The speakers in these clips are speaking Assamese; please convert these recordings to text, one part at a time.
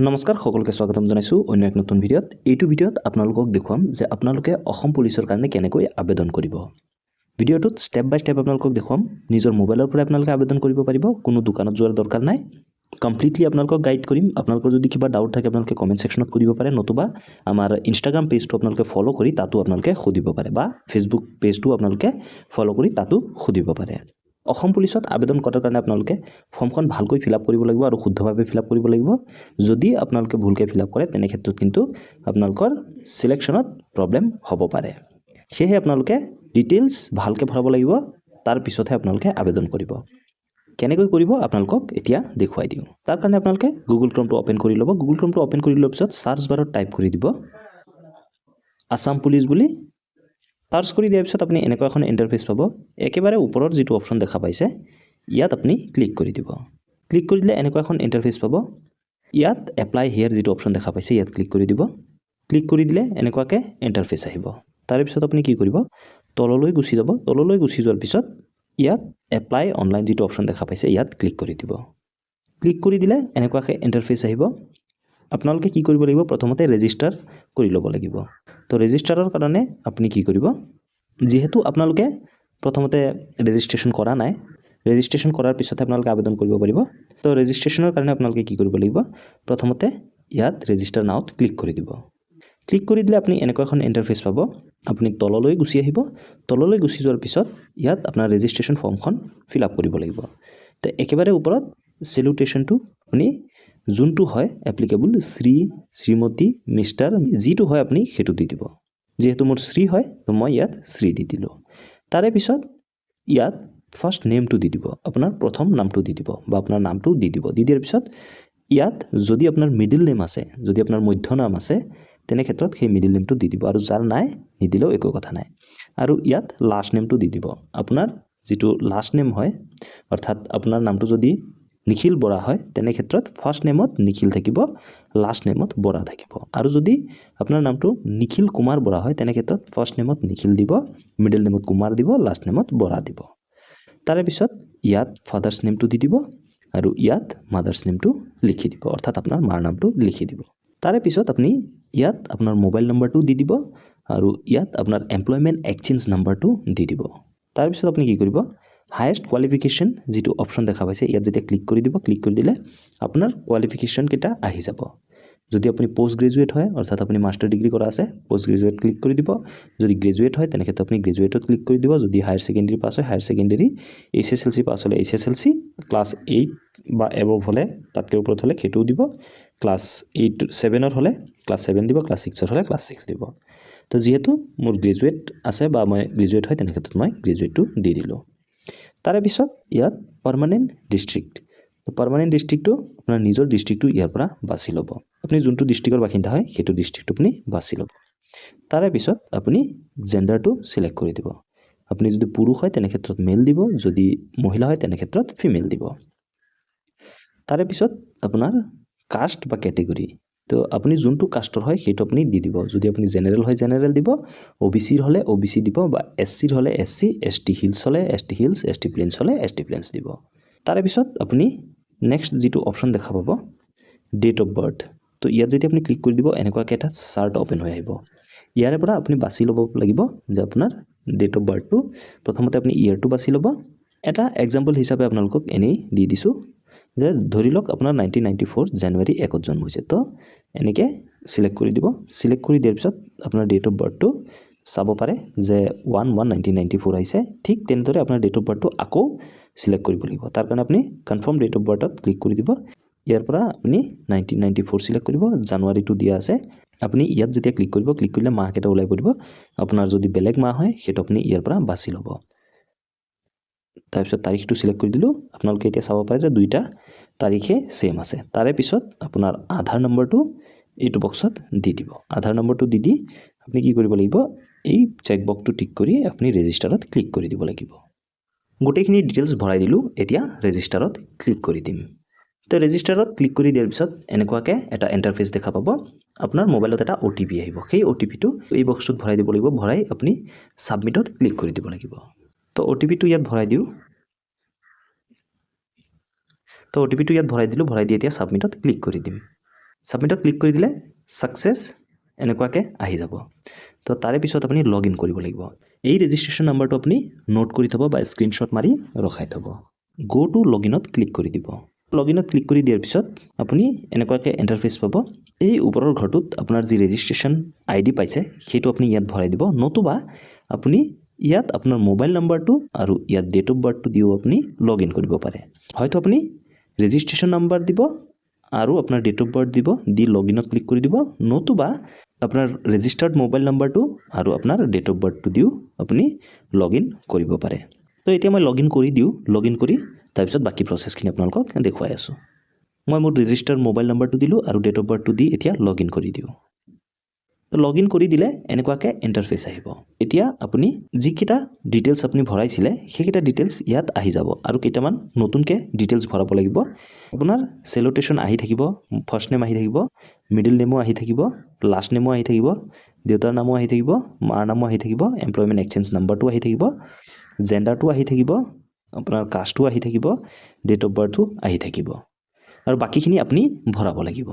নমস্কাৰ সকলোকে স্বাগতম জনাইছো অন্য এক নতুন ভিডিঅ'ত। এইটো ভিডিঅ'ত আপোনালোকক দেখুৱাম যে আপোনালোকে অসম পুলিচৰ কাৰণে কেনেকৈ আবেদন কৰিব। ভিডিঅ'টোত ষ্টেপ বাই ষ্টেপ আপোনালোকক দেখুৱাম। নিজৰ মোবাইলৰ পৰা আপোনালোকে আবেদন কৰিব পাৰিব, কোনো দোকানত যোৱাৰ দৰকাৰ নাই। কমপ্লিটলি আপোনালোকক গাইড কৰিম। আপোনালোকৰ যদি কিবা ডাউট থাকে আপোনালোকে কমেণ্ট সেকশ্যনত সুধিব পাৰে, নতুবা আমাৰ ইনষ্টাগ্ৰাম পেজটো আপোনালোকে ফ'ল' কৰি তাতো আপোনালোকে সুধিব পাৰে, বা ফেচবুক পেজটো আপোনালোকে ফ'ল' কৰি তাতো সুধিব পাৰে। অসম পুলিচত আবেদন কৰাৰ কাৰণে আপোনালোকে ফৰ্মখন ভালকৈ ফিলআপ কৰিব লাগিব আৰু শুদ্ধভাৱে ফিলআপ কৰিব লাগিব। যদি আপোনালোকে ভুলকৈ ফিলআপ কৰে তেনে ক্ষেত্ৰত কিন্তু আপোনালোকৰ সিলেকশ্যনত প্ৰব্লেম হ'ব পাৰে। সেয়েহে আপোনালোকে ডিটেইলছ ভালকৈ ভৰাব লাগিব, তাৰ পিছতহে আপোনালোকে আবেদন কৰিব। কেনেকৈ কৰিব আপোনালোকক এতিয়া দেখুৱাই দিওঁ। তাৰ কাৰণে আপোনালোকে গুগল ক্ৰমটো অপেন কৰি ল'ব। গুগল ক্ৰমটো অপেন কৰি লোৱাৰ পিছত সাৰ্চ বাৰত টাইপ কৰি দিব আসাম পুলিচ বুলি। সাৰ্চ কৰি দিয়াৰ পিছত আপুনি এনেকুৱা এখন ইণ্টাৰফেচ পাব। একেবাৰে ওপৰত যিটো অপশ্যন দেখা পাইছে ইয়াত আপুনি ক্লিক কৰি দিব। ক্লিক কৰি দিলে এনেকুৱা এখন ইণ্টাৰফেচ পাব। ইয়াত এপ্লাই হিয়াৰ যিটো অপশ্যন দেখা পাইছে ইয়াত ক্লিক কৰি দিব। ক্লিক কৰি দিলে এনেকুৱাকৈ ইণ্টাৰফেচ আহিব। তাৰপিছত আপুনি কি কৰিব, তললৈ গুচি যাব। তললৈ গুচি যোৱাৰ পিছত ইয়াত এপ্লাই অনলাইন যিটো অপশ্যন দেখা পাইছে ইয়াত ক্লিক কৰি দিব। ক্লিক কৰি দিলে এনেকুৱাকৈ ইণ্টাৰফেচ আহিব। আপোনালোকে কি কৰিব লাগিব, প্ৰথমতে ৰেজিষ্টাৰ কৰি ল'ব লাগিব। তো ৰেজিষ্টাৰৰ কাৰণে আপুনি কি কৰিব, যিহেতু আপোনালোকে প্ৰথমতে ৰেজিষ্ট্ৰেশ্যন কৰা নাই, ৰেজিষ্ট্ৰেশ্যন কৰাৰ পিছতহে আপোনালোকে আবেদন কৰিব পাৰিব। তো ৰেজিষ্ট্ৰেশ্যনৰ কাৰণে আপোনালোকে কি কৰিব লাগিব, প্ৰথমতে ইয়াত ৰেজিষ্টাৰ নাওত ক্লিক কৰি দিব। ক্লিক কৰি দিলে আপুনি এনেকুৱা এখন ইণ্টাৰফেচ পাব। আপুনি তললৈ গুচি আহিব। তললৈ গুচি যোৱাৰ পিছত ইয়াত আপোনাৰ ৰেজিষ্ট্ৰেশ্যন ফৰ্মখন ফিল আপ কৰিব লাগিব। তো একেবাৰে ওপৰত চেলুটেশ্যনটো আপুনি যোনটো হয় এপ্লিকেবল, শ্ৰী, শ্ৰীমতী, মিষ্টাৰ, যিটো হয় আপুনি সেইটো দি দিব। যিহেতু মোৰ শ্ৰী হয় তো মই ইয়াত শ্ৰী দি দিলোঁ। তাৰে পিছত ইয়াত ফাৰ্ষ্ট নেমটো দি দিব, আপোনাৰ প্ৰথম নামটো দি দিব বা আপোনাৰ নামটো দি দিব। দি দিয়াৰ পিছত ইয়াত যদি আপোনাৰ মিডিল নেম আছে, যদি আপোনাৰ মধ্য নাম আছে, তেনে ক্ষেত্ৰত সেই মিডিল নেমটো দি দিব, আৰু যাৰ নাই নিদিলেও একো কথা নাই। আৰু ইয়াত লাষ্ট নেমটো দি দিব। আপোনাৰ যিটো লাষ্ট নেম হয়, অৰ্থাৎ আপোনাৰ নামটো যদি নিখিল বৰা হয় তেনে ক্ষেত্ৰত ফাৰ্ষ্ট নেমত নিখিল থাকিব, লাষ্ট নেমত বৰা থাকিব। আৰু যদি আপোনাৰ নামটো নিখিল কুমাৰ বৰা হয় তেনে ক্ষেত্ৰত ফাৰ্ষ্ট নেমত নিখিল দিব, মিডিল নেমত কুমাৰ দিব, লাষ্ট নেমত বৰা দিব। তাৰে পিছত ইয়াত ফাদাৰ্ছ নেমটো দি দিব আৰু ইয়াত মাদাৰ্ছ নেমটো লিখি দিব, অৰ্থাৎ আপোনাৰ মাৰ নামটো লিখি দিব। তাৰে পিছত আপুনি ইয়াত আপোনাৰ মোবাইল নম্বৰটো দি দিব আৰু ইয়াত আপোনাৰ এমপ্লয়মেণ্ট এক্সচেঞ্জ নাম্বাৰটো দি দিব। তাৰপিছত আপুনি কি কৰিব, হায়েষ্ট কোৱালিফিকেশ্যন যিটো অপশ্যন দেখা পাইছে ইয়াত যেতিয়া ক্লিক কৰি দিব, ক্লিক কৰি দিলে আপোনাৰ কোৱালিফিকেশ্যনকেইটা আহি যাব। যদি আপুনি পোষ্ট গ্ৰেজুৱেট হয়, অৰ্থাৎ আপুনি মাষ্টাৰ ডিগ্ৰী কৰা আছে, পোষ্ট গ্ৰেজুৱেট ক্লিক কৰি দিব। যদি গ্ৰেজুৱেট হয় তেনে ক্ষেত্ৰত আপুনি গ্ৰেজুৱেটত ক্লিক কৰি দিব। যদি হায়াৰ ছেকেণ্ডেৰী পাছ হয় হায়াৰ ছেকেণ্ডেৰী, HSLC পাছ হ'লে HSLC, ক্লাছ 8 বা এবভ হ'লে, তাতকৈ ওপৰত হ'লে সেইটোও দিব। ক্লাছ 7 হ'লে ক্লাছ 7 দিব, ক্লাছ 6 হ'লে ক্লাছ 6 দিব। তো যিহেতু মোৰ গ্ৰেজুৱেট আছে বা মই গ্ৰেজুৱেট হয় তেনে ক্ষেত্ৰত মই গ্ৰেজুৱেটটো দি দিলোঁ। তাৰে পিছত ইয়াত পাৰ্মানেণ্ট ডিষ্ট্ৰিক্ট, তো পাৰ্মানেণ্ট ডিষ্ট্ৰিক্টটো আপোনাৰ নিজৰ ডিষ্ট্ৰিক্টটো ইয়াৰ পৰা বাছি ল'ব। আপুনি যোনটো ডিষ্ট্ৰিক্টৰ বাসিন্দা হয় সেইটো ডিষ্ট্ৰিক্টটো আপুনি বাছি ল'ব। তাৰে পিছত আপুনি জেণ্ডাৰটো চিলেক্ট কৰি দিব। আপুনি যদি পুৰুষ হয় তেনে ক্ষেত্ৰত মেল দিব, যদি মহিলা হয় তেনে ক্ষেত্ৰত ফিমেল দিব। তাৰে পিছত আপোনাৰ কাষ্ট বা কেটেগৰী, তো আপুনি যোনটো কাষ্টৰ হয় সেইটো আপুনি দি দিব। যদি আপুনি জেনেৰেল হয় জেনেৰেল দিব, OBC হ'লে OBC দিব, বা SC হ'লে SC, ST হিলছ হ'লে ST হিলছ, ST প্লেইনছ হ'লে ST প্লেইনছ দিব। তাৰে পিছত আপুনি নেক্সট যিটো অপশ্যন দেখা পাব ডেট অফ বাৰ্থ, তো ইয়াত যেতিয়া আপুনি ক্লিক কৰি দিব এনেকুৱাকৈ এটা চাৰ্ট অ'পেন হৈ আহিব। ইয়াৰে পৰা আপুনি বাছি ল'ব লাগিব যে আপোনাৰ ডেট অফ বাৰ্থটো, প্ৰথমতে আপুনি ইয়েৰটো বাছি ল'ব। এটা এক্সাম্পল হিচাপে আপোনালোকক এনেই দি দিছোঁ যে ধৰি লওক আপোনাৰ 1994 জানুৱাৰী 1ত জন্ম হৈছে, তো এনেকৈ চিলেক্ট কৰি দিব। চিলেক্ট কৰি দিয়াৰ পিছত আপোনাৰ ডেট অফ বাৰ্থটো চাব পাৰে যে 1/1/1994 আহিছে। ঠিক তেনেদৰে আপোনাৰ ডেট অফ বাৰ্থটো আকৌ চিলেক্ট কৰিব লাগিব। তাৰ কাৰণে আপুনি কনফাৰ্ম ডেট অফ বাৰ্থত ক্লিক কৰি দিব। ইয়াৰ পৰা আপুনি 1994 চিলেক্ট কৰিব, জানুৱাৰীটো দিয়া আছে। আপুনি ইয়াত যেতিয়া ক্লিক কৰিব, ক্লিক কৰিলে মাহকেইটা ওলাই পৰিব। আপোনাৰ যদি বেলেগ মাহ হয় সেইটো আপুনি ইয়াৰ পৰা বাছি ল'ব। তাৰপিছত তাৰিখটো চিলেক্ট কৰি দিলোঁ। আপোনালোকে এতিয়া চাব পাৰে যে দুইটা তাৰিখে ছেম আছে। তাৰে পিছত আপোনাৰ আধাৰ নম্বৰটো এইটো বক্সত দি দিব। আধাৰ নম্বৰটো দি দি আপুনি কি কৰিব লাগিব, এই চেকবক্সটো টিক কৰি আপুনি ৰেজিষ্টাৰত ক্লিক কৰি দিব লাগিব। গোটেইখিনি ডিটেইলছ ভৰাই দিলোঁ। এতিয়া ৰেজিষ্টাৰত ক্লিক কৰি দিম। তো ৰেজিষ্টাৰত ক্লিক কৰি দিয়াৰ পিছত এনেকুৱাকৈ এটা ইণ্টাৰফেচ দেখা পাব। আপোনাৰ মোবাইলত এটা OTP আহিব। সেই OTPটো এই বক্সটোত ভৰাই দিব লাগিব। ভৰাই আপুনি ছাবমিটত ক্লিক কৰি দিব লাগিব। তো OTPটো ইয়াত ভৰাই দিওঁ। তো OTPটো ইয়াত ভৰাই দিলোঁ। ভৰাই দি এতিয়া ছাবমিটত ক্লিক কৰি দিম। সাবমিটত ক্লিক কৰি দিলে সাকসেস এনেকুৱাকৈ আহি যাব। তো তাৰে পিছত আপুনি লগ ইন কৰিব লাগিব। এই ৰেজিষ্ট্ৰেশ্যন নাম্বাৰটো আপুনি নোট কৰি থ'ব বা স্ক্ৰীনশ্বট মাৰি ৰখাই থ'ব। গো টু লগ ইনত ক্লিক কৰি দিব। লগ ইনত ক্লিক কৰি দিয়াৰ পিছত আপুনি এনেকুৱাকৈ ইণ্টাৰফেচ পাব। এই ওপৰৰ ঘৰটোত আপোনাৰ যি ৰেজিষ্ট্ৰেশ্যন ID পাইছে সেইটো আপুনি ইয়াত ভৰাই দিব, নতুবা আপুনি ইয়াত আপোনাৰ মোবাইল নাম্বাৰটো আৰু ইয়াত ডেট অফ বাৰ্থটো দিও আপুনি লগ ইন কৰিব পাৰে। হয়তো আপুনি ৰেজিষ্ট্ৰেশ্যন নাম্বাৰ দিব আৰু আপোনাৰ ডেট অফ বাৰ্থ দিব, দি লগ ইনত ক্লিক কৰি দিব, নতুবা আপোনাৰ ৰেজিষ্টাৰ্ড মোবাইল নাম্বাৰটো আৰু আপোনাৰ ডেট অফ বাৰ্থটো দিও আপুনি লগ ইন কৰিব পাৰে। তো এতিয়া মই লগ ইন কৰি দিওঁ। লগ ইন কৰি তাৰপিছত বাকী প্ৰচেছখিনি আপোনালোকক দেখুৱাই আছোঁ। মই মোৰ ৰেজিষ্টাৰ্ড মোবাইল নাম্বাৰটো দিলোঁ আৰু ডেট অফ বাৰ্থটো দি এতিয়া লগ ইন কৰি দিওঁ। লগ ইন কৰি দিলে এনেকুৱাকৈ ইণ্টাৰফেচ আহিব। এতিয়া আপুনি যিকেইটা ডিটেইলছ আপুনি ভৰাইছিলে সেইকেইটা ডিটেইলছ ইয়াত আহি যাব আৰু কেইটামান নতুনকৈ ডিটেইলছ ভৰাব লাগিব। আপোনাৰ চেলোটেশ্যন আহি থাকিব, ফাৰ্ষ্ট নেম আহি থাকিব, মিডল নেমো আহি থাকিব, লাষ্ট নেমো আহি থাকিব, দেউতাৰ নামো আহি থাকিব, মাৰ নামো আহি থাকিব, এমপ্লয়মেণ্ট এক্সচেঞ্জ নাম্বাৰটো আহি থাকিব, জেণ্ডাৰটো আহি থাকিব, আপোনাৰ কাষ্টটো আহি থাকিব, ডেট অফ বাৰ্থটো আহি থাকিব আৰু বাকীখিনি আপুনি ভৰাব লাগিব।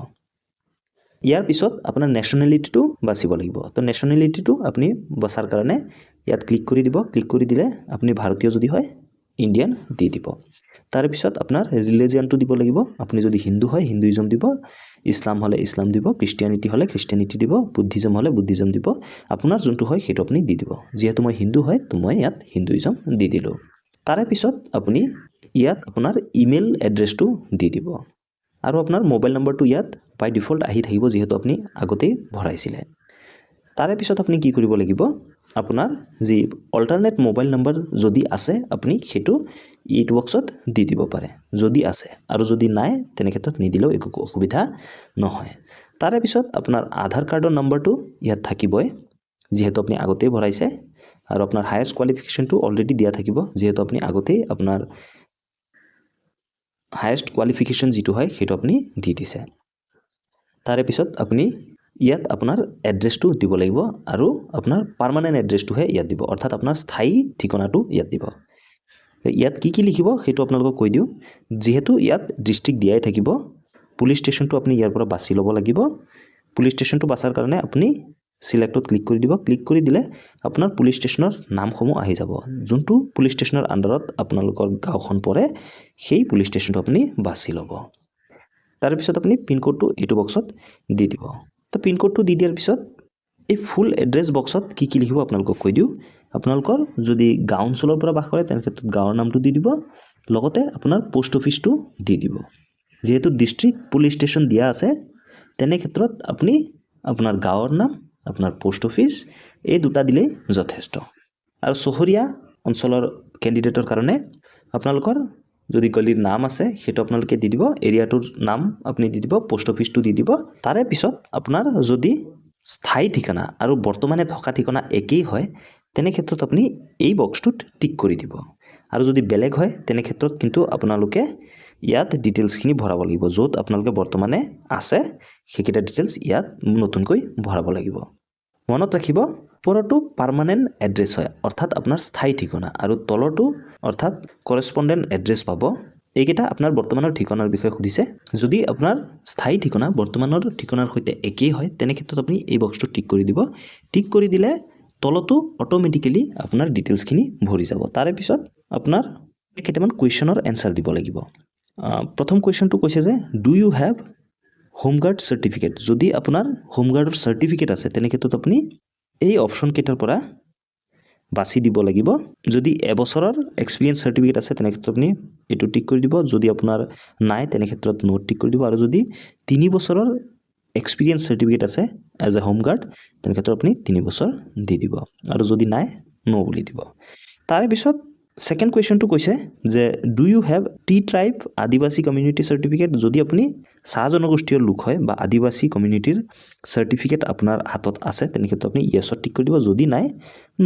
ইয়াৰ পিছত আপোনাৰ নেশ্যনেলিটিটো বাছিব লাগিব। তো নেশ্যনেলিটিটো আপুনি বচাৰ কাৰণে ইয়াত ক্লিক কৰি দিব। ক্লিক কৰি দিলে আপুনি ভাৰতীয় যদি হয় ইণ্ডিয়ান দি দিব। তাৰে পিছত আপোনাৰ ৰিলিজিয়নটো দিব লাগিব। আপুনি যদি হিন্দু হয় হিন্দুইজম দিব, ইছলাম হ'লে ইছলাম দিব, খ্ৰীষ্টিয়ানিটি হ'লে খ্ৰীষ্টিয়ানিটি দিব, বুদ্ধিজম হ'লে বুদ্ধিজম দিব। আপোনাৰ যোনটো হয় সেইটো আপুনি দি দিব। যিহেতু মই হিন্দু হয় তো মই ইয়াত হিন্দুইজম দি দিলোঁ। তাৰে পিছত আপুনি ইয়াত আপোনাৰ ইমেইল এড্ৰেছটো দি দিব আৰু আপোনাৰ মোবাইল নম্বৰটো ইয়াত বাই ডিফল্ট আহি থাকিব যিহেতু আপুনি আগতেই ভৰাইছিলে। তাৰে পিছত আপুনি কি কৰিব লাগিব, আপোনাৰ যি অল্টাৰনেট মোবাইল নম্বৰ যদি আছে আপুনি সেইটো এইটো বক্সত দি দিব পাৰে যদি আছে, আৰু যদি নাই তেনে ক্ষেত্ৰত নিদিলেও একো অসুবিধা নহয়। তাৰে পিছত আপোনাৰ আধাৰ কাৰ্ডৰ নম্বৰটো ইয়াত থাকিবই যিহেতু আপুনি আগতেই ভৰাইছে, আৰু আপোনাৰ হায়েষ্ট কোৱালিফিকেশ্যনটো অলৰেডি দিয়া থাকিব যিহেতু আপুনি আগতেই আপোনাৰ হায়েষ্ট কোৱালিফিকেশ্যন যিটো হয় সেইটো আপুনি দি দিছে। তাৰে পিছত আপুনি ইয়াত আপোনাৰ এড্ৰেছটো দিব লাগিব আৰু আপোনাৰ পাৰ্মানেণ্ট এড্ৰেছটোহে ইয়াত দিব, অৰ্থাৎ আপোনাৰ স্থায়ী ঠিকনাটো ইয়াত দিব। ইয়াত কি লিখিব সেইটো আপোনালোকক কৈ দিওঁ। যিহেতু ইয়াত ডিষ্ট্ৰিক্ট দিয়াই থাকিব, পুলিচ ষ্টেচনটো আপুনি ইয়াৰ পৰা বাছি ল'ব লাগিব। পুলিচ ষ্টেচনটো বাছাৰ কাৰণে আপুনি সিলেক্টত ক্লিক কৰি দিব। ক্লিক কৰি দিলে আপোনাৰ পুলিচ ষ্টেচনৰ নামসমূহ আহি যাব। যোনটো পুলিচ ষ্টেচনৰ আণ্ডাৰত আপোনালোকৰ গাঁওখন পৰে সেই পুলিচ ষ্টেচনটো আপুনি বাছি ল'ব। তাৰে পিছত আপুনি পিনক'ডটো এইটো বক্সত দি দিব। তো পিনক'ডটো দি দিয়াৰ পিছত এই ফুল এড্ৰেছ বক্সত কি লিখিব আপোনালোকক কৈ দিওঁ। আপোনালোকৰ যদি গাঁও অঞ্চলৰ পৰা বাস কৰে তেনে ক্ষেত্ৰত গাঁৱৰ নামটো দি দিব, লগতে আপোনাৰ পোষ্ট অফিচটো দি দিব। যিহেতু ডিষ্ট্ৰিক্ট পুলিচ ষ্টেচন দিয়া আছে তেনে ক্ষেত্ৰত আপুনি আপোনাৰ গাঁৱৰ নাম, আপোনাৰ পোষ্ট অফিচ এই দুটা দিলেই যথেষ্ট। আৰু চহৰীয়া অঞ্চলৰ কেণ্ডিডেটৰ কাৰণে আপোনালোকৰ যদি গলিৰ নাম আছে সেইটো আপোনালোকে দি দিব, এৰিয়াটোৰ নাম আপুনি দি দিব, পোষ্ট অফিচটো দি দিব। তাৰে পিছত আপোনাৰ যদি স্থায়ী ঠিকনা আৰু বৰ্তমানে থকা ঠিকনা একেই হয় তেনে ক্ষেত্ৰত আপুনি এই বক্সটোত টিক কৰি দিব, আৰু যদি বেলেগ হয় তেনে ক্ষেত্ৰত কিন্তু আপোনালোকে ইয়াত ডিটেইলছখিনি ভৰাব লাগিব। য'ত আপোনালোকে বৰ্তমানে আছে সেইকেইটা ডিটেইলছ ইয়াত নতুনকৈ ভৰাব লাগিব। মনত ৰাখিব, ওপৰতো পাৰ্মানেণ্ট এড্ৰেছ হয় অৰ্থাৎ আপোনাৰ স্থায়ী ঠিকনা, আৰু তলৰটো অৰ্থাৎ কৰেছপণ্ডেণ্ট এড্ৰেছ পাব। এইকেইটা আপোনাৰ বৰ্তমানৰ ঠিকনাৰ বিষয়ে সুধিছে। যদি আপোনাৰ স্থায়ী ঠিকনা বৰ্তমানৰ ঠিকনাৰ সৈতে একেই হয় তেনে ক্ষেত্ৰত আপুনি এই বক্সটো টিক কৰি দিব। টিক কৰি দিলে তলতো অট'মেটিকেলি আপোনাৰ ডিটেইলছখিনি ভৰি যাব। তাৰে পিছত আপোনাৰ কেইটামান কুৱেশ্যনৰ এনচাৰ দিব লাগিব। প্ৰথম কুৱেশ্যনটো কৈছে যে do you have home guard certificate. যদি আপোনাৰ হোমগাৰ্ডৰ চাৰ্টিফিকেট আছে তেনে ক্ষেত্ৰত আপুনি এই অপশ্যন কেইটাৰ পৰা বাছি দিব লাগিব। যদি এবছৰৰ এক্সপিৰিয়েঞ্চ চাৰ্টিফিকেট আছে তেনে ক্ষেত্ৰত আপুনি এইটো টিক কৰি দিব, যদি আপোনাৰ নাই তেনে ক্ষেত্ৰত নো টিক কৰি দিব, আৰু যদি 3 বছৰৰ এক্সপিৰিয়েঞ্চ চাৰ্টিফিকেট আছে এজ এ হোমগাৰ্ড তেনে ক্ষেত্ৰত আপুনি 3 বছৰ দি দিব, আৰু যদি নাই নো বুলি দিব। তাৰে পিছত ছেকেণ্ড কুৱেশ্যনটো কৈছে যে do you have tea tribe আদিবাসী কমিউনিটি চাৰ্টিফিকেট। যদি আপুনি চাহ জনগোষ্ঠীয় লোক হয় বা আদিবাসী কমিউনিটিৰ চাৰ্টিফিকেট আপোনাৰ হাতত আছে তেনে ক্ষেত্ৰত আপুনি ইয়েছত টিক কৰি দিব, যদি নাই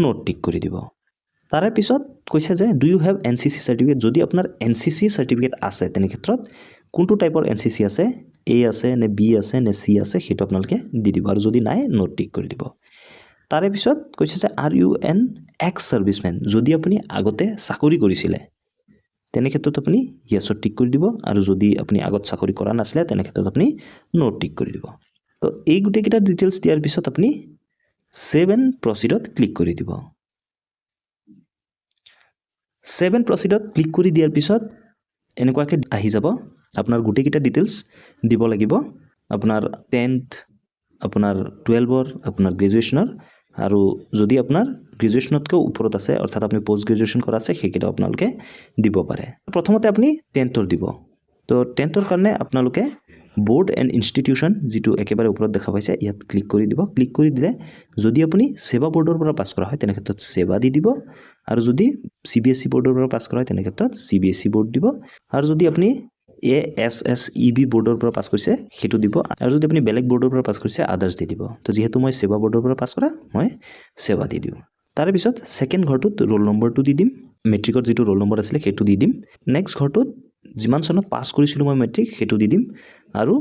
নোট টিক কৰি দিব। তাৰে পিছত কৈছে যে do you have NCC certificate. যদি আপোনাৰ NCC চাৰ্টিফিকেট আছে তেনে ক্ষেত্ৰত কোনটো টাইপৰ NCC আছে, A আছে নে B আছে নে C আছে সেইটো আপোনালোকে দি দিব, আৰু যদি নাই নোট টিক কৰি দিব। তাৰে পিছত কৈছে যে are you an ex servicemen. যদি আপুনি আগতে চাকৰি কৰিছিলে তেনে ক্ষেত্ৰত আপুনি ইয়েছত টিক কৰি দিব আৰু যদি আপুনি আগত চাকৰি কৰা নাছিলে তেনে ক্ষেত্ৰত আপুনি নো টিক কৰি দিব তো এই গোটেইকেইটা ডিটেইলছ দিয়াৰ পিছত আপুনি সেভ এণ্ড প্ৰচিডত ক্লিক কৰি দিব সেভ এণ্ড প্ৰচিডত ক্লিক কৰি দিয়াৰ পিছত এনেকুৱাকৈ আহি যাব আপোনাৰ গোটেইকেইটা ডিটেইলছ দিব লাগিব আপোনাৰ 10th আপোনাৰ 12ৰ আপোনাৰ গ্ৰেজুৱেশ্যনৰ আৰু যদি আপোনাৰ গ্ৰেজুৱেশ্যনতকৈ ওপৰত আছে অৰ্থাৎ আপুনি পোষ্ট গ্ৰেজুৱেশ্যন কৰা আছে সেইকেইটা আপোনালোকে দিব পাৰে প্ৰথমতে আপুনি 10ৰ দিব তো 10ৰ কাৰণে আপোনালোকে বোৰ্ড এণ্ড ইনষ্টিটিউশ্যন যিটো একেবাৰে ওপৰত দেখা পাইছে ইয়াত ক্লিক কৰি দিব ক্লিক কৰি দিলে যদি আপুনি সেৱা বোৰ্ডৰ পৰা পাছ কৰা হয় তেনে ক্ষেত্ৰত সেৱা দি দিব আৰু যদি CBSE বোৰ্ডৰ পৰা পাছ কৰা হয় তেনে ক্ষেত্ৰত CBSE বোৰ্ড দিব আৰু যদি আপুনি ASSEB বোৰ্ডৰ পৰা পাছ কৰিছে সেইটো দিব আৰু যদি আপুনি বেলেগ বোৰ্ডৰ পৰা পাছ কৰিছে আদাৰ্ছ দি দিব তো যেহেতু মই সেৱা বোৰ্ডৰ পৰা পাছ কৰা মই সেৱা দি দিওঁ তাৰে পিছত সেকেন্ড ঘৰটোত ৰোল নম্বৰটো দি দিম মেট্ৰিকৰ যিটো ৰোল নম্বৰ আছিলে সেইটো দি দিম নেক্সট ঘৰটোত যিমান চনত পাছ কৰিছিলোঁ মই মেট্ৰিক সেইটো দি দিম আৰু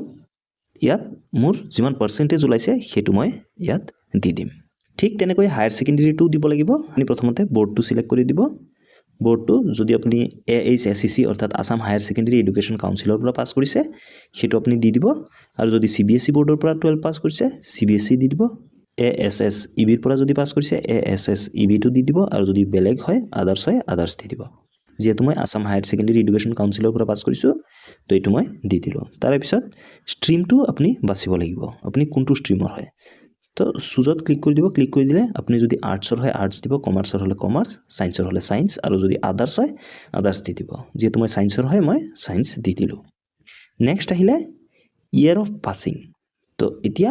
ইয়াত মোৰ যিমান পাৰ্চেন্টেজ ওলাইছে সেইটো মই ইয়াত দি দিম ঠিক তেনেকৈ হায়াৰ সেকেন্ডাৰীটো দিব লাগিব আপুনি প্ৰথমতে বোৰ্ডটো সিলেক্ট কৰি দিব বোৰ্ডটো যদি আপুনি AHSEC অৰ্থাৎ আসাম হায়াৰ সেকেন্ডাৰী এডুকেশ্যন কাউন্সিলৰ পৰা পাছ কৰিছে সেইটো আপুনি দি দিব আৰু যদি CBSE বোৰ্ডৰ পৰা 12 পাছ কৰিছে CBSE দি দিব ASSEB ৰ পৰা যদি পাছ কৰিছে ASSEB টো দি দিব আৰু যদি বেলেগ হয় আদাৰ্ছ দি দিব যেহেতু মই আসাম হায়াৰ সেকেন্ডাৰী এডুকেশ্যন কাউন্সিলৰ পৰা পাছ কৰিছোঁ তো এইটো মই দি দিলোঁ তাৰে পিছত ষ্ট্ৰীমটো আপুনি বাছিব লাগিব আপুনি কোনটো ষ্ট্ৰীমৰ হয় তো চুজত ক্লিক কৰি দিব ক্লিক কৰি দিলে আপুনি যদি আৰ্টছৰ হয় আৰ্টছ দিব কমাৰ্চৰ হ'লে কমাৰ্চ সায়েন্সৰ হ'লে সায়েন্স আৰু যদি আদাৰ্ছ হয় আদাৰ্ছ দি দিব যেহেতু মই সায়েন্সৰ হয় মই সায়েন্স দি দিলোঁ নেক্সট আহিলে ইয়াৰ অফ পাছিং তো এতিয়া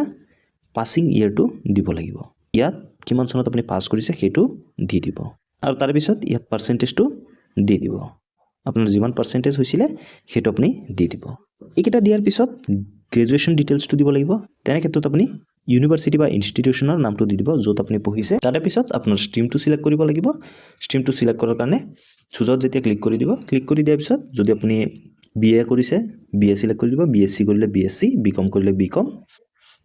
পাছিং ইয়াৰটো দিব লাগিব ইয়াত কিমান চনত আপুনি পাছ কৰিছে সেইটো দি দিব আৰু তাৰ পিছত ইয়াত পাৰ্চেন্টেজটো দি দিব আপোনাৰ যিমান পাৰ্চেন্টেজ হৈছিলে সেইটো আপুনি দি দিব এইকেইটা দিয়াৰ পিছত গ্ৰেজুৱেশ্যন ডিটেইলছটো দিব লাগিব তেনে ক্ষেত্ৰত আপুনি ইউনিভাৰ্চিটি বা ইনষ্টিটিউশ্যনৰ নামটো দি দিব য'ত আপুনি পঢ়িছে তাৰে পিছত আপোনাৰ ষ্ট্ৰীমটো সিলেক্ট কৰিব লাগিব ষ্ট্ৰীমটো সিলেক্ট কৰাৰ কাৰণে চুজত যেতিয়া ক্লিক কৰি দিব ক্লিক কৰি দিয়াৰ পিছত যদি আপুনি BA কৰিছে BA সিলেক্ট কৰি দিব BSc কৰিলে BSc BCom কৰিলে BCom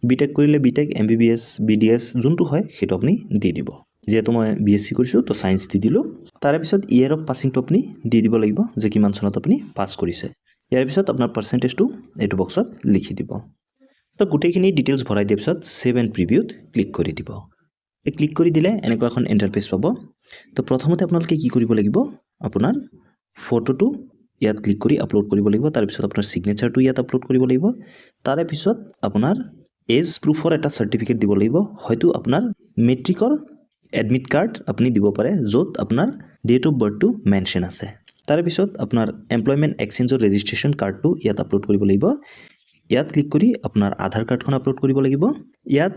BTech কৰিলে BTech MBBS BDS যোনটো হয় সেইটো আপুনি দি দিব যেহেতু মই BSc কৰিছোঁ তো সায়েন্স দি দিলোঁ তাৰে পিছত ইয়াৰ অফ পাছিংটো আপুনি দি দিব লাগিব যে কিমান চনত আপুনি পাছ কৰিছে ইয়াৰ পিছত আপোনাৰ পাৰ্চেন্টেজটো এইটো বক্সত লিখি দিব তো গোটেইখিনি ডিটেইলছ ভৰাই দিয়াৰ পিছত সেভ এণ্ড প্ৰিভিউত ক্লিক কৰি দিব ক্লিক কৰি দিলে এনেকুৱা এখন ইণ্টাৰফেচ পাব তো প্ৰথমতে আপোনালোকে কি কৰিব লাগিব আপোনাৰ ফটোটো ইয়াত ক্লিক কৰি আপলোড কৰিব লাগিব তাৰ পিছত আপোনাৰ সিগনেচাৰটো ইয়াত আপলোড কৰিব লাগিব তাৰে পিছত আপোনাৰ এজ প্ৰুফৰ এটা সাৰ্টিফিকেট দিব লাগিব হয়তো আপোনাৰ মেট্ৰিকৰ এডমিট কাৰ্ড আপুনি দিব পাৰে য'ত আপোনাৰ ডেট অফ বাৰ্থটো মেনশ্যন আছে তাৰে পিছত আপোনাৰ এমপ্লয়মেণ্ট এক্সচেঞ্জৰ ৰেজিষ্ট্ৰেশ্যন কাৰ্ডটো ইয়াত আপলোড কৰিব লাগিব ইয়াত ক্লিক কৰি আপোনাৰ আধাৰ কাৰ্ডখন আপলোড কৰিব লাগিব ইয়াত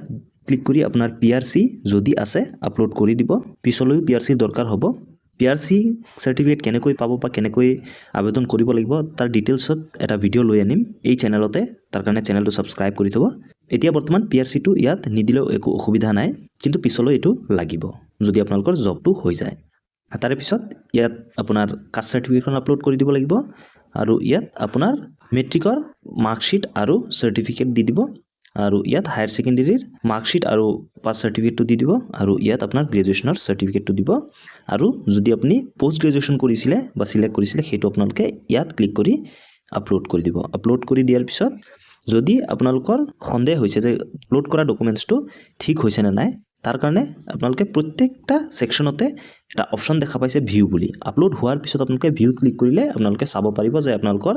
ক্লিক কৰি আপোনাৰ PRC যদি আছে আপলোড কৰি দিব পিছলৈ PRC দৰকাৰ হ'ব PRC সাৰ্টিফিকেট কেনেকৈ পাব বা কেনেকৈ আবেদন কৰিব লাগিব তাৰ ডিটেইলছত এটা ভিডিঅ' লৈ আনিম এই চেনেলতে তাৰ কাৰণে চেনেলটো সাবস্ক্ৰাইব কৰি থব এতিয়া বৰ্তমান PRCটো ইয়াত নিদিলেও একো অসুবিধা নাই কিন্তু পিছলৈ এইটো লাগিব যদি আপোনালোকৰ জবটো হৈ যায় তাৰে পিছত ইয়াত আপোনাৰ কাষ্ট সাৰ্টিফিকেটখন আপলোড কৰি দিব লাগিব আৰু ইয়াত আপোনাৰ মেট্ৰিকৰ মাৰ্কশ্বিট আৰু সাৰ্টিফিকেট দি দিব আৰু ইয়াত হায়াৰ সেকেন্ডাৰীৰ মাৰ্কশ্বিট আৰু পাছ সাৰ্টিফিকেটটো দি দিব আৰু ইয়াত আপোনাৰ গ্ৰেজুৱেশ্যনৰ সাৰ্টিফিকেটটো দিব আৰু যদি আপুনি পোষ্ট গ্ৰেজুৱেশ্যন কৰিছিলে বা সিলেক্ট কৰিছিলে সেইটো আপোনালোকে ইয়াত ক্লিক কৰি আপলোড কৰি দিব আপলোড কৰি দিয়াৰ পিছত যদি আপোনালোকৰ সন্দেহ হৈছে যে আপলোড কৰা ডকুমেণ্টছটো ঠিক হৈছে নে নাই তাৰ কাৰণে আপোনালোকে প্ৰত্যেকটা সেকশনতে এটা অপচন দেখা পাইছে ভিউ বুলি আপলোড হোৱাৰ পিছত আপোনালোকে ভিউ ক্লিক কৰিলে আপোনালোকে চাব পাৰিব যে আপোনালোকৰ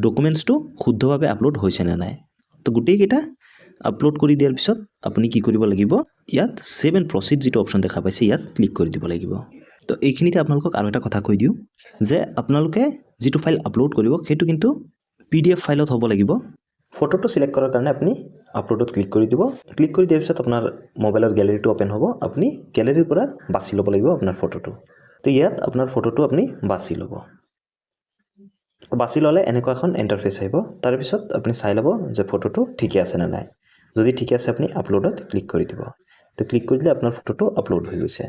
ডকুমেণ্টছটো শুদ্ধভাৱে আপলোড হৈছে নে নাই তো গোটেইকেইটা আপলোড কৰি দিয়াৰ পিছত আপুনি কি কৰিব লাগিব ইয়াত সেভ এণ্ড প্ৰচিড যিটো অপচন দেখা পাইছে ইয়াত ক্লিক কৰি দিব লাগিব তো এইখিনিতে আপোনালোকক আৰু এটা কথা কৈ দিওঁ যে আপোনালোকে যিটো ফাইল আপলোড কৰিব সেইটো কিন্তু PDF ফাইলত হ'ব লাগিব ফটোটো সিলেক্ট কৰাৰ কাৰণে আপুনি আপলোডত ক্লিক কৰি দিব ক্লিক কৰি দিয়াৰ পিছত আপোনাৰ মোবাইলৰ গ্যালাৰীটো ওপেন হ'ব আপুনি গ্যালাৰীৰ পৰা বাছি ল'ব লাগিব আপোনাৰ ফটোটো তো ইয়াত আপোনাৰ ফটোটো আপুনি বাছি ল'ব বাছি ল'লে এনেকুৱা এখন ইণ্টাৰফেচ আহিব তাৰ পিছত আপুনি চাই ল'ব যে ফটোটো ঠিকে আছে নে নাই যদি ঠিকে আছে আপুনি আপলোডত ক্লিক কৰি দিব তো ক্লিক কৰি দিলে আপোনাৰ ফটোটো আপলোড হৈ গৈছে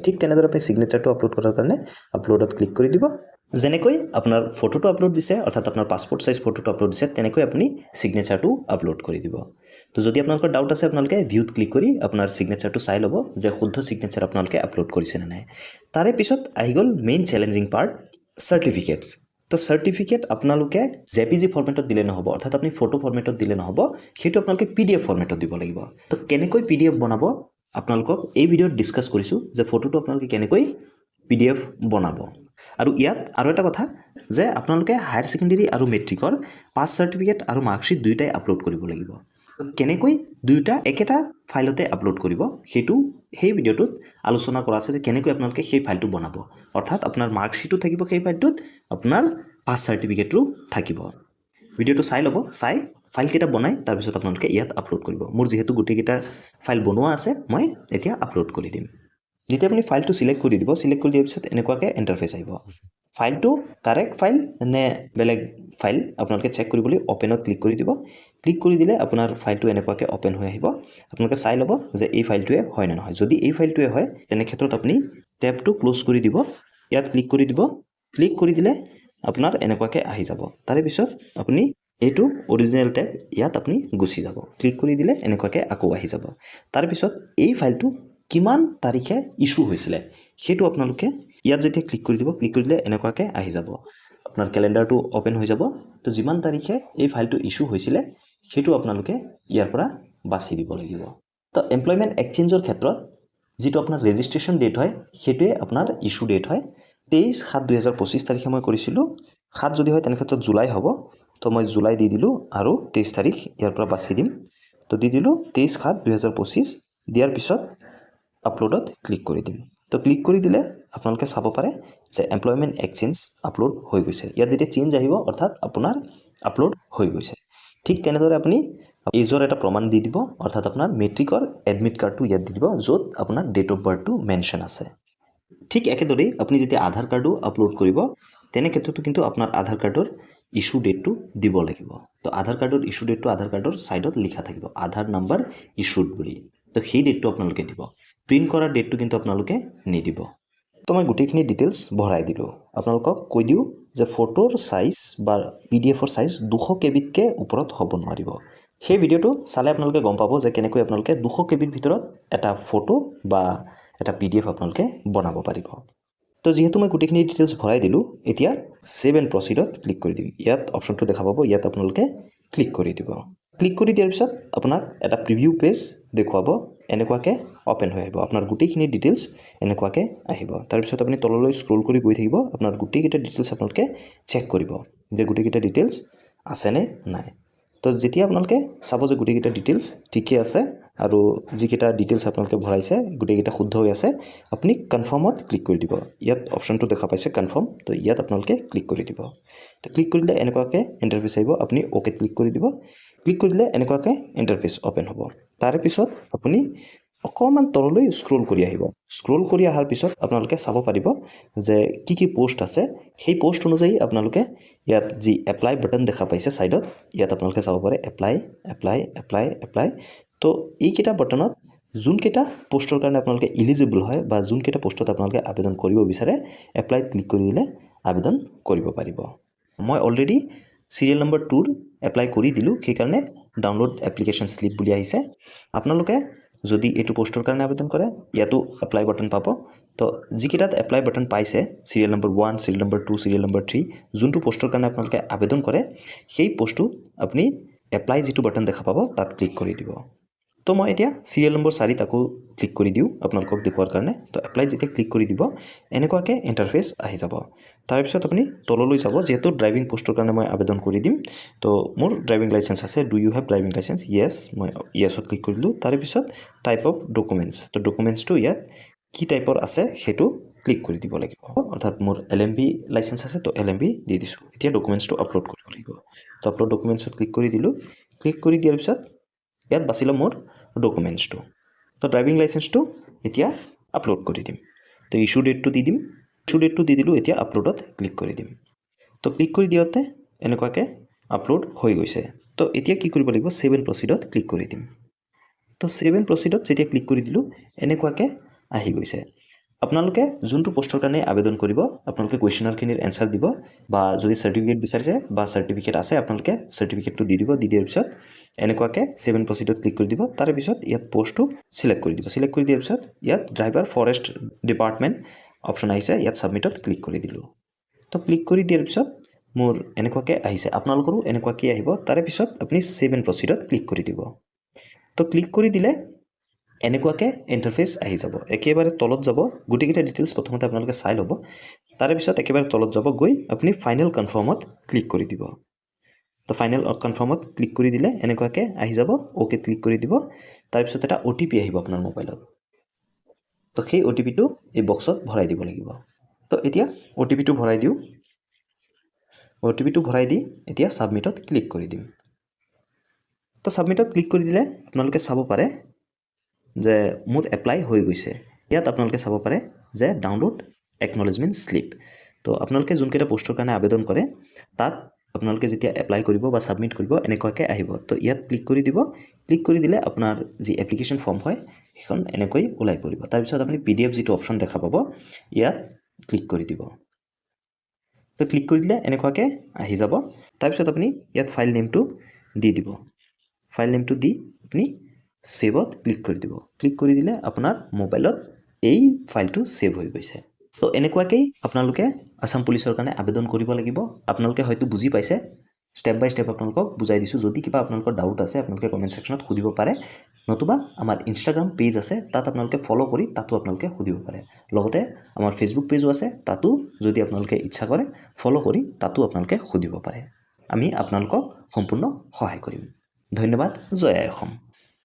ঠিক তেনেদৰে আপুনি সিগনেচাৰটো আপলোড কৰাৰ কাৰণে আপলোডত ক্লিক কৰি দিব যেনেকৈ আপোনাৰ ফটোটো আপলোড দিছে অৰ্থাৎ আপোনাৰ পাছপোৰ্ট সাইজ ফটোটো আপলোড দিছে তেনেকৈ আপুনি সিগনেচাৰটো আপলোড কৰি দিব তো যদি আপোনালোকৰ ডাউট আছে আপোনালোকে ভিউত ক্লিক কৰি আপোনাৰ সিগনেচাৰটো চাই ল'ব যে শুদ্ধ সিগনেচাৰ আপোনালোকে আপলোড কৰিছে নে নাই তাৰে পিছত আহি গ'ল মেইন চ্যালেঞ্জিং পাৰ্ট সাৰ্টিফিকেট তো সাৰ্টিফিকেট আপোনালোকে জেপিজি ফৰ্মেটত দিলে নহ'ব অৰ্থাৎ আপুনি ফটো ফৰ্মেটত দিলে নহ'ব সেইটো আপোনালোকে পিডিএফ ফৰ্মেটত দিব লাগিব তো কেনেকৈ পিডিএফ বনাব আপোনালোকক এই ভিডিঅ'ত ডিসকাস কৰিছোঁ যে ফটোটো আপোনালোকে কেনেকৈ পিডিএফ বনাব আৰু ইয়াত আৰু এটা কথা যে আপোনালোকে হায়াৰ সেকেন্ডাৰী আৰু মেট্ৰিকৰ পাছ সাৰ্টিফিকেট আৰু মাৰ্কশিট দুইটাই আপলোড কৰিব লাগিব কেনেকৈ দুইটা একেটা ফাইলতে আপলোড কৰিব সেইটো সেই ভিডিঅ'টোত আলোচনা কৰা আছে যে কেনেকৈ আপোনালোকে সেই ফাইলটো বনাব অৰ্থাৎ আপোনাৰ মাৰ্কশিটটো থাকিব সেই ফাইলটোত আপোনাৰ পাছ সাৰ্টিফিকেটটো থাকিব ভিডিঅ'টো চাই ল'ব চাই ফাইল কেইটা বনাই তাৰ পিছত আপোনালোকে ইয়াত আপলোড কৰিব মোৰ যেহেতু গুটেকেইটা ফাইল বনোৱা আছে মই এতিয়া আপলোড কৰি দিম যেতিয়া আপুনি ফাইলটো সিলেক্ট কৰি দিব সিলেক্ট কৰি দিয়াৰ পিছত এনেকুৱাকৈ ইন্টাৰফেস আহিব ফাইলটো কাৰেক্ট ফাইল নে বেলেগ ফাইল আপোনালোকে চেক কৰিবলৈ ওপেনত ক্লিক কৰি দিব ক্লিক কৰি দিলে আপোনাৰ ফাইলটো এনেকুৱাকৈ ওপেন হৈ আহিব আপোনালোকে চাই ল'ব যে এই ফাইলটোৱে হয় নে নহয় যদি এই ফাইলটোৱে হয় তেনে ক্ষেত্ৰত আপুনি ট্যাবটো ক্লোজ কৰি দিব ইয়াত ক্লিক কৰি দিব ক্লিক কৰি দিলে আপোনাৰ এনেকুৱাকৈ আহি যাব তাৰে পিছত আপুনি এইটো অৰিজিনাল ট্যাব ইয়াত আপুনি গুছি যাব ক্লিক কৰি দিলে এনেকুৱাকৈ আকৌ আহি যাব তাৰ পিছত এই ফাইলটো কিমান তাৰিখে ইস্যু হৈছিল সেইটো আপোনালোকে ইয়াত যেতিয়া ক্লিক কৰি দিব ক্লিক কৰি দিলে এনেকুৱাকৈ আহি যাব আপোনাৰ ক্যালেন্ডাৰটো ওপেন হৈ যাব তো যিমান তাৰিখে এই ফাইলটো ইস্যু হৈছিল সেইটো আপোনালোকে ইয়াৰ পৰা বাছি দিব লাগিব তো এমপ্লয়মেন্ট এক্সচেঞ্জৰ ক্ষেত্ৰত যেটো আপোনাৰ ৰেজিষ্ট্ৰেচন ডেট হয় সেইটোৱে আপোনাৰ ইস্যু ডেট হয় 23/7/2025 তাৰিখে মই কৰিছিলো 7 যদি হয় তেনে ক্ষেত্ৰত জুলাই হ'ব তো মই জুলাই দি দিলো আৰু 23 তাৰিখ ইয়াৰ পৰা বাছি দিম তো দি দিলো 23/7/2025 দিয়াৰ পিছত আপলোডত ক্লিক কৰি দিম তো ক্লিক কৰি দিলে আপোনালোকে চাব পাৰে যে এমপ্লয়মেন্ট এক্সচেঞ্জ আপলোড হৈ গৈছে ইয়াত যেতিয়া চেঞ্জ আহিব অৰ্থাৎ আপোনাৰ আপলোড হৈ গৈছে ঠিক তেনেদৰে আপুনি এজৰ এটা প্ৰমাণ দি দিব অৰ্থাৎ আপোনাৰ মেট্ৰিকৰ এডমিট কাৰ্ডটো ইয়াত দি দিব য'ত আপোনাৰ ডেট অফ বাৰ্থটো মেনশন আছে ঠিক একেদৰে আপুনি যেতিয়া আধাৰ কাৰ্ডো আপলোড কৰিব তেনে ক্ষেত্ৰতো কিন্তু আপোনাৰ আধাৰ কাৰ্ডৰ ইস্যু ডেটটো দিব লাগিব তো আধাৰ কাৰ্ডৰ ইস্যু ডেটটো আধাৰ কাৰ্ডৰ সাইডত লিখা থাকিব আধাৰ নাম্বাৰ ইস্যুড বুলি তো সেই ডেটটো আপোনালোকে দিব প্ৰিন্ট কৰাৰ ডেটটো কিন্তু আপোনালোকে নিদিব তো মই গুটেইখিনি ডিটেইলছ ভৰাই দিলো আপোনালোকক কৈ দিও যে ফটোৰ সাইজ বা পিডিএফৰ সাইজ 200 কেবিতকে ওপৰত হ'ব নোৱাৰিব সেই ভিডিঅ'টো চালে আপোনালোকে গম পাব যে কেনেকৈ আপোনালোকে 200 কেবিৰ ভিতৰত এটা ফটো বা এটা পিডিএফ আপোনালোকে বনাব পাৰিব তো যেহেতু মই গুটেইখিনি ডিটেইলছ ভৰাই দিলো এতিয়া সেভ এণ্ড প্ৰসিডত ক্লিক কৰি দিম ইয়াত অপচনটো দেখা পাব ইয়াত আপোনালোকে ক্লিক কৰি দিব ক্লিক কৰি দিয়াৰ পিছত আপোনাক এটা প্ৰিভিউ পেজ দেখুৱাব এনেকুৱাকৈ ওপেন হৈ আহিব আপোনাৰ গুটেইখিনি ডিটেইলছ এনেকুৱাকৈ আহিব তাৰ পিছত আপুনি তললৈ স্ক্ৰল কৰি গৈ থাকিব আপোনাৰ গুটেইকেইটা ডিটেইলছ আপোনালোকে চেক কৰিব যে গুটেইকেইটা ডিটেইলছ আছে নে নাই তো যেতিয়া আপোনালোকে চাব যে গুটেইকেইটা ডিটেইলছ ঠিকই আছে আৰু যিকেইটা ডিটেইলছ আপোনালোকে ভৰাইছে গুটেইকেইটা শুদ্ধ হৈ আছে আপুনি কনফাৰ্মত ক্লিক কৰি দিব ইয়াত অপচনটো দেখা পাইছে কনফাৰ্ম তো ইয়াত আপোনালোকে ক্লিক কৰি দিব তো ক্লিক কৰিলে এনেকুৱাকৈ ইন্টাৰফেস আহিব আপুনি ওকে ক্লিক কৰি দিব ক্লিক কৰি দিলে এনেকুৱাকৈ ইন্টাৰফেস ওপেন হ'ব তাৰে পিছত আপুনি অকমান তললৈ স্ক্ৰল কৰি আহিব স্ক্ৰল কৰি আহাৰ পিছত আপোনালোকে চাব পাৰিব যে কি পোষ্ট আছে সেই পোষ্ট অনুযায়ী আপোনালোকে ইয়াত যি এপ্লাই বাটন দেখা পাইছে সাইডত ইয়াত আপোনালোকে চাব পাৰে এপ্লাই তো এই কেইটা বাটনত যোন কেইটা পোষ্টৰ কাৰণে আপোনালোকে এলিজিবল হয় বা যোন কেইটা পোষ্টত আপোনালোকে আবেদন কৰিব বিচাৰে এপ্লাই ক্লিক কৰি দিলে আবেদন কৰিব পাৰিব মই অলৰেডি সিৰিয়েল নম্বৰ 2 এপ্লাই কৰি দিলো সেই কাৰণে ডাউনলোড এপ্লিকেশন স্লিপ বুলি আহিছে আপোনালোকে যদি এটো পোষ্টৰ কাৰণে আবেদন কৰে ইয়াতো এপ্লাই বাটন পাব তো যিকেইটাত এপ্লাই বাটন পাইছে serial number 1 serial number 2 serial number 3 যোনটো পোষ্টৰ কাৰণে আপোনালোকে আবেদন কৰে সেই পোষ্টটো আপুনি এপ্লাই যেটো বাটন দেখা পাব তাত ক্লিক কৰি দিব তো মই এতিয়া সিৰিয়েল নম্বৰ 4 তাকো ক্লিক কৰি দিও আপোনালোকক দেখুৱাৰ কাৰণে তো এপ্লাই যেতিয়া ক্লিক কৰি দিব এনেকুৱাকৈ ইন্টাৰফেস আহি যাব তাৰ পিছত আপুনি তললৈ যাব যেহেতু ড্ৰাইভিং পোষ্টৰ কাৰণে মই আবেদন কৰি দিম তো মোৰ ড্ৰাইভিং লাইসেন্স আছে do you have driving licence yes মই ইয়েসত ক্লিক কৰিলো তাৰ পিছত টাইপ অফ ডকুমেন্টস তো ডকুমেন্টসটো ইয়াত কি টাইপৰ আছে হেতু ক্লিক কৰি দিব লাগিব অৰ্থাৎ মোৰ এলএমবি লাইসেন্স আছে তো এলএমবি দি দিছো এতিয়া ডকুমেন্টসটো আপলোড কৰিব লাগিব তো আপলোড ডকুমেন্টসত ক্লিক কৰি দিলো ক্লিক কৰি দিয়াৰ পিছত ইয়াত বাছিলো মোৰ ডকুমেন্টসটো তো ড্ৰাইভিং লাইসেন্সটো এতিয়া আপলোড কৰি দিম তো ইস্যু ডেটটো দি দিম ইস্যু ডেটটো দি দিলো এতিয়া আপলোডত ক্লিক কৰি দিম তো ক্লিক কৰি দিওতে এনেকুৱাকৈ আপলোড হৈ গৈছে তো এতিয়া কি কৰিব লাগিব সেভ এণ্ড প্ৰসিডত ক্লিক কৰি দিম তো সেভ এণ্ড প্ৰসিডত যেতিয়া ক্লিক কৰি দিলো এনেকুৱাকৈ আহি গৈছে আপোনালোকে যোনটো পোষ্টৰ কাৰণে আবেদন কৰিব আপোনালোকে কোৱেশ্চনাৰখিনিৰ এনসাৰ দিব বা যদি সাৰ্টিফিকেট বিচাৰিছে বা সাৰ্টিফিকেট আছে আপোনালোকে সাৰ্টিফিকেটটো দি দিব দি দিয়াৰ পিছত এনেকুৱাকৈ সেভ এণ্ড প্ৰসিডত ক্লিক কৰি দিব তাৰ পিছত ইয়াত পোষ্টটো সিলেক্ট কৰি দিব সিলেক্ট কৰি দিয়াৰ পিছত ইয়াত ড্ৰাইভাৰ ফৰেষ্ট ডিপাৰ্টমেন্ট অপচন আহিছে ইয়াত সাবমিটত ক্লিক কৰি দিলো তো ক্লিক কৰি দিয়াৰ পিছত মোৰ এনেকুৱাকৈ আহিছে আপোনালোকৰো এনেকুৱাকৈ আহিব তাৰে পিছত আপুনি সেভ এণ্ড প্ৰচিডত ক্লিক কৰি দিব তো ক্লিক কৰি দিলে এনেকুৱাকৈ ইণ্টাৰফেচ আহি যাব একেবাৰে তলত যাব গোটেইকেইটা ডিটেইলছ প্ৰথমতে আপোনালোকে চাই ল'ব তাৰে পিছত একেবাৰে তলত যাব গৈ আপুনি ফাইনেল কনফাৰ্মত ক্লিক কৰি দিব তো ফাইনেল কনফাৰ্মত ক্লিক কৰি দিলে এনেকুৱাকৈ আহি যাব ওকে ক্লিক কৰি দিব তাৰ পিছত এটা ওটিপি আহিব আপোনাৰ মোবাইলত তো সেই ওটিপিটো এই বক্সত ভৰাই দিব লাগিব তো এতিয়া ওটিপিটো ভৰাই দিওঁ ওটিপিটো ভৰাই দি এতিয়া সাবমিটত ক্লিক কৰি দিম তো সাবমিটত ক্লিক কৰি দিলে আপোনালোকে চাব পাৰে যে মোৰ এপ্লাই হৈ গৈছে ইয়াত আপোনালোকে চাব পাৰে যে ডাউনলোড একনলেজমেণ্ট স্লিপ তো আপোনালোকে যোনকেইটা পোষ্টৰ কাৰণে আবেদন কৰে তাত আপোনালোকে যেতিয়া এপ্লাই কৰিব বা সাবমিট কৰিব এনেকুৱাকৈ আহিব তো ইয়াত ক্লিক কৰি দিব ক্লিক কৰি দিলে আপোনাৰ যি এপ্লিকেশ্যন ফৰ্ম হয় সেইখন এনেকৈ ওলাই পৰিব তাৰপিছত আপুনি PDF যিটো অপশ্যন দেখা পাব ইয়াত ক্লিক কৰি দিব তো ক্লিক কৰি দিলে এনেকুৱাকৈ আহি যাব তাৰপিছত আপুনি ইয়াত ফাইল নেমটো দি দিব ফাইল নেমটো দি আপুনি সেভত ক্লিক কৰি দিব ক্লিক কৰি দিলে আপোনাৰ মোবাইলত এই ফাইলটো সেভ হৈ গৈছে তো এনেকুৱাকৈ আপোনালোকে আসাম পুলিচৰ কাৰণে আবেদন কৰিব লাগিব আপোনালোকে হয়তো বুজি পাইছে স্টেপ বাই স্টেপ আপোনালোকক বুজাই দিছোঁ যদি কিবা আপোনালোকৰ ডাউট আছে আপোনালোকে কমেণ্ট সেকশ্যনত সুধিব পাৰে নতুবা আমাৰ ইনষ্টাগ্ৰাম পেজ আছে তাত আপোনালোকে ফলো কৰি তাতো আপোনালোকে সুধিব পাৰে লগতে আমাৰ ফেচবুক পেজো আছে তাতো যদি আপোনালোকে ইচ্ছা কৰে ফলো কৰি তাতো আপোনালোকে সুধিব পাৰে আমি আপোনালোকক সম্পূৰ্ণ সহায় কৰিম ধন্যবাদ জয় আই অসম